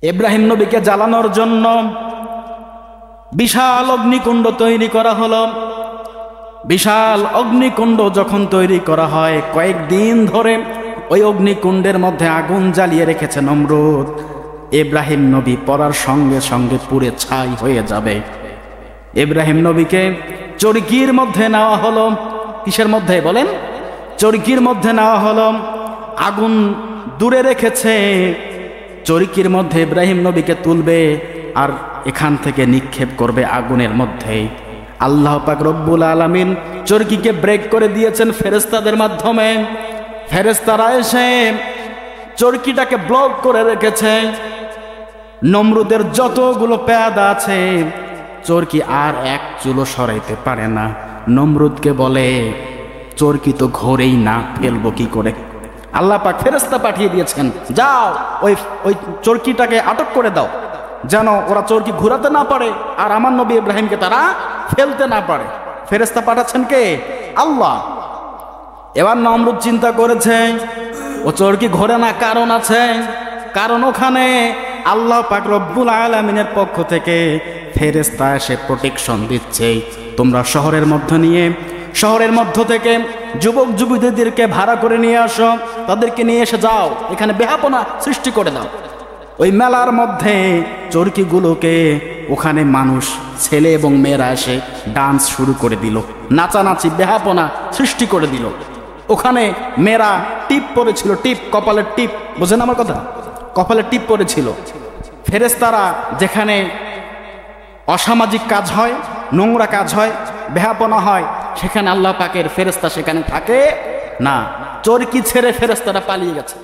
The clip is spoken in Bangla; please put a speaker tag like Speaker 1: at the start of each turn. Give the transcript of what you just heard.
Speaker 1: ইব্রাহিম নবীকে জ্বালানোর জন্য বিশাল অগ্নিকুণ্ড তৈরি করা হলো। বিশাল অগ্নিকুণ্ড যখন তৈরি করা হয়, কয়েকদিন ধরে ওই অগ্নিকুণ্ডের মধ্যে আগুন জ্বালিয়ে রেখেছে নমরুদ। ইব্রাহিম নবী পড়ার সঙ্গে সঙ্গে পুড়ে ছাই হয়ে যাবে। ইব্রাহিম নবীকে চরকির মধ্যে নেওয়া হলো। কিসের মধ্যে বলেন? চরকির মধ্যে নেওয়া হলো। আগুন দূরে রেখেছে, চরকির মধ্যে ইব্রাহিম নবীকে তুলবে আর এখান থেকে নিক্ষেপ করবে আগুনের মধ্যে। আল্লাহ পাক রব্বুল আলামিন চরকিকে ব্রেক করে দিয়েছেন ফেরেশতাদের মাধ্যমে। ফেরেশতারা এসে চরকিটাকে ব্লক করে রেখেছে। নমরুদের যতগুলো পেয়াদা আছে, চরকি আর এক চুলো সরাইতে পারে না। নমরুদকে বলে, চরকি তো ঘোরেই না, ফেলবো কি করে? আল্লাহ পাক ফেরেশতা পাঠিয়ে দিয়েছেন, যাও ওই চরকিটাকে আটক করে দাও, যেন ওরা চরকি ঘুরাতে না পারে আর আমার নবী ইব্রাহিমকে তারা ফেলতে না পারে। ফেরেশতা পাঠাচ্ছেন কে? আল্লাহ। এবার নমরুদ চিন্তা করেছে, ও চরকি ঘোরে না, কারণ আছে। কারণ ওখানে আল্লাহ পাক রব্বুল আলামিনের পক্ষ থেকে ফেরেশতা এসে প্রোটেকশন দিচ্ছে। তোমরা শহরের মধ্য থেকে যুবক যুবতীদেরকে ভাড়া করে নিয়ে আসো, তাদেরকে নিয়ে এসে যাও, এখানে বেহাপনা সৃষ্টি করে দাও। ওই মেলার মধ্যে চরকিগুলোকে ওখানে মানুষ, ছেলে এবং মেয়েরা এসে ডান্স শুরু করে দিল, নাচানাচি বেহাপনা সৃষ্টি করে দিল। ওখানে মেয়েরা টিপ পরেছিল, টিপ, কপালের টিপ, বোঝেন আমার কথা? কপালের টিপ পরেছিল। ফেরেশতারা যেখানে অসামাজিক কাজ হয়, নোংরা কাজ হয়, বেহাপনা হয়, সেখানে আল্লাহ পাকের ফেরেশতা সেখানে থাকে না। চরকি ছেড়ে ফেরেশতারা পালিয়ে গেছে।